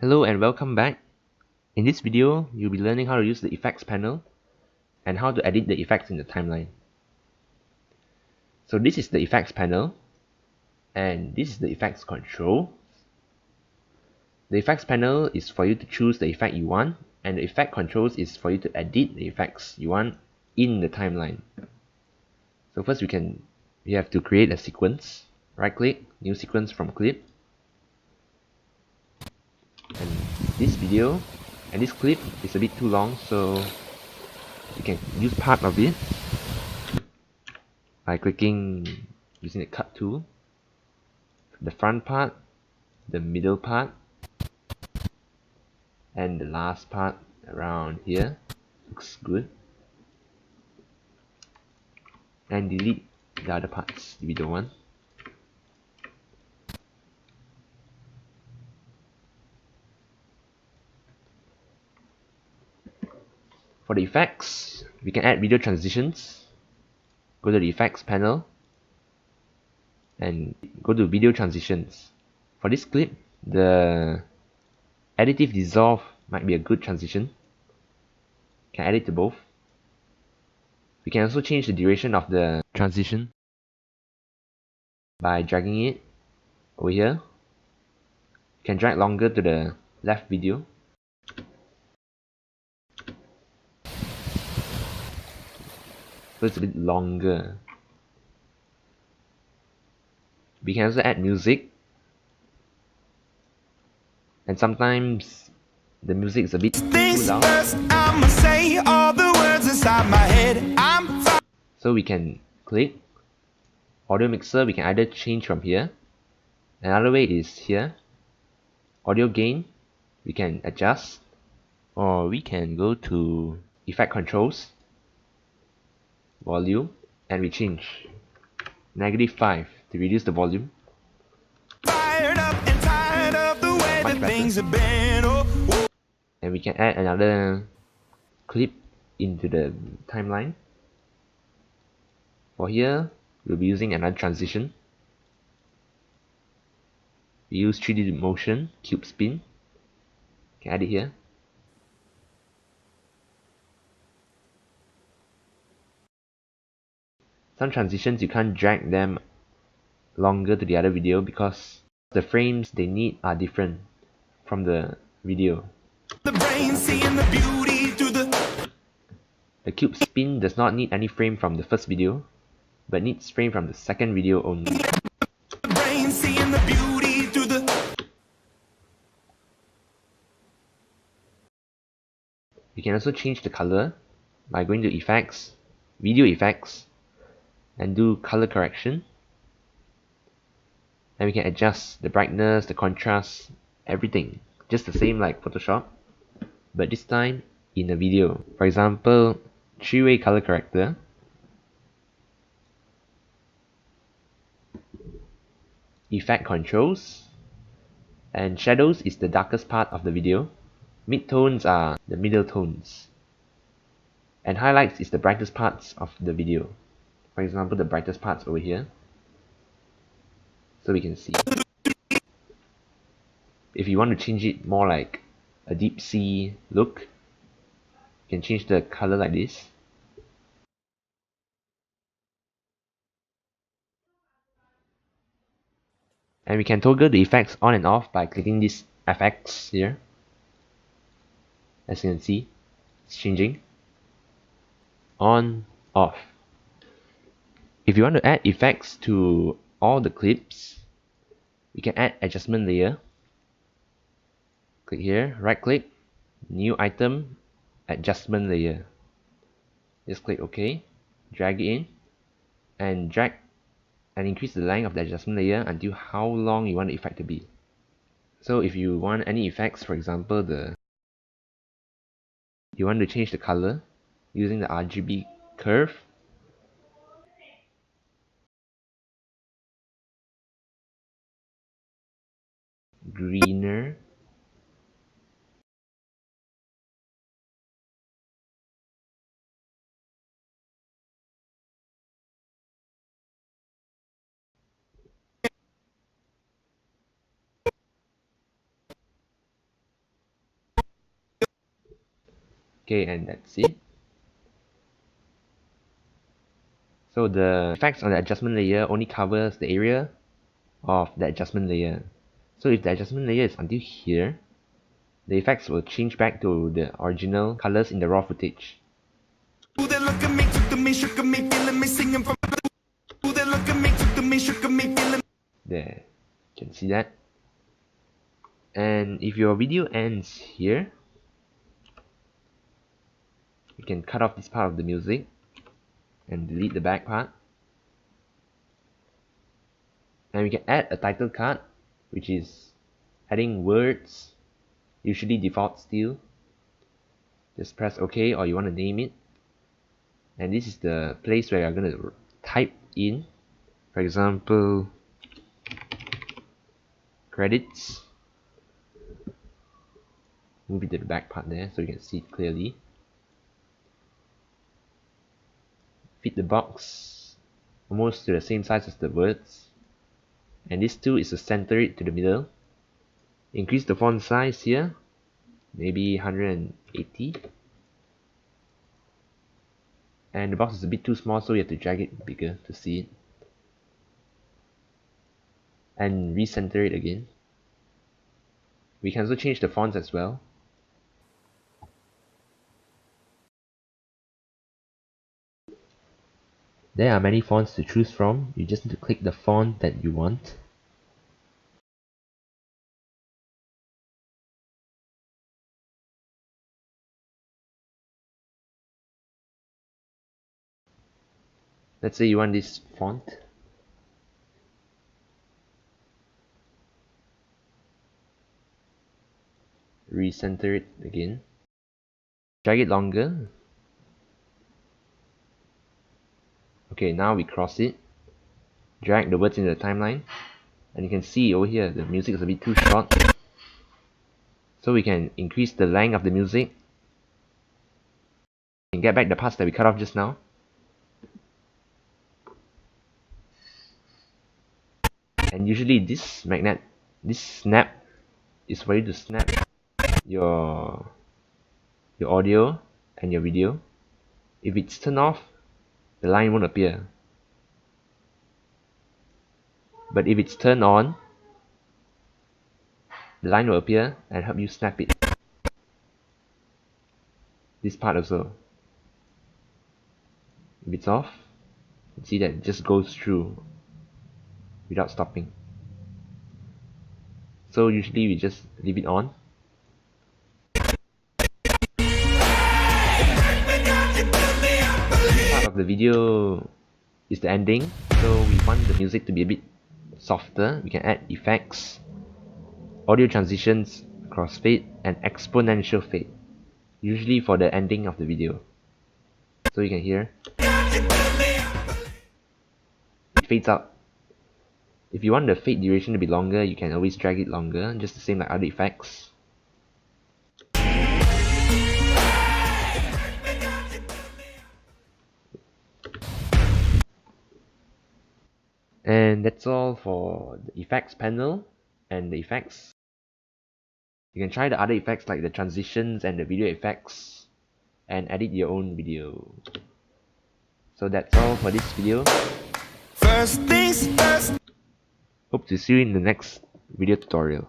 Hello and welcome back. In this video, you'll be learning how to use the effects panel and how to edit the effects in the timeline. So this is the effects panel and this is the effects control. The effects panel is for you to choose the effect you want, and the effect controls is for you to edit the effects you want in the timeline. So first we have to create a sequence. Right click, new sequence from clip. And this video and this clip is a bit too long, so you can use part of it by clicking using the cut tool. The front part, the middle part, and the last part around here looks good. And delete the other parts if you don't want. For the effects, we can add video transitions. Go to the effects panel and go to video transitions. For this clip, the additive dissolve might be a good transition. Can add it to both. We can also change the duration of the transition by dragging it over here. You can drag longer to the left video. So it's a bit longer. We can also add music, and sometimes the music is a bit too loud. So we can click audio mixer. We can either change from here. Another way is here. Audio gain, we can adjust, or we can go to effect controls, volume, and we change -5 to reduce the volume. Much better. And we can add another clip into the timeline. For here, we'll be using another transition. We use 3D motion, cube spin. Can add it here. Some transitions you can't drag them longer to the other video because the frames they need are different from the video. The cube spin does not need any frame from the first video, but needs frame from the second video only. You can also change the color by going to effects, video effects, and do color correction. And we can adjust the brightness, the contrast, everything. Just the same like Photoshop, but this time in a video. For example, 3-way color corrector. Effect controls. And shadows is the darkest part of the video. Midtones are the middle tones. And highlights is the brightest parts of the video. For example, the brightest parts over here. So we can see. If you want to change it more like a deep sea look, you can change the color like this. And we can toggle the effects on and off by clicking this FX here. As you can see, it's changing. On, off. If you want to add effects to all the clips, we can add adjustment layer. Click here, right click, new item, adjustment layer. Just click OK, drag it in, and drag and increase the length of the adjustment layer until how long you want the effect to be. So if you want any effects, for example, you want to change the color using the RGB curve, greener, Okay, and that's it. So the effects on the adjustment layer only covers the area of the adjustment layer. So if the adjustment layer is until here, the effects will change back to the original colors in the raw footage. There, you can see that. And if your video ends here, you can cut off this part of the music and delete the back part. And we can add a title card, which is adding words, usually default still. Just press OK, or you want to name it. And this is the place where you're going to type in, for example, credits. Move it to the back part there so you can see it clearly. Fit the box almost to the same size as the words. And this too is to center it to the middle. Increase the font size here, maybe 180. And the box is a bit too small, so you have to drag it bigger to see it. And recenter it again. We can also change the fonts as well. There are many fonts to choose from. You just need to click the font that you want. Let's say you want this font. Recenter it again. Drag it longer. Okay, now we cross it. Drag the words into the timeline. And you can see over here the music is a bit too short. So we can increase the length of the music. And get back the parts that we cut off just now. And usually this snap is for you to snap your audio and your video. If it's turned off, the line won't appear. But if it's turned on, the line will appear and help you snap it. This part also. If it's off, you see that it just goes through without stopping. So usually we just leave it on. Part of the video is the ending, so we want the music to be a bit softer. We can add effects, audio transitions, crossfade, and exponential fade, usually for the ending of the video. So you can hear it fades out. If you want the fade duration to be longer, you can always drag it longer, just the same like other effects. And that's all for the effects panel and the effects. You can try the other effects like the transitions and the video effects and edit your own video. So that's all for this video. First things first. Hope to see you in the next video tutorial.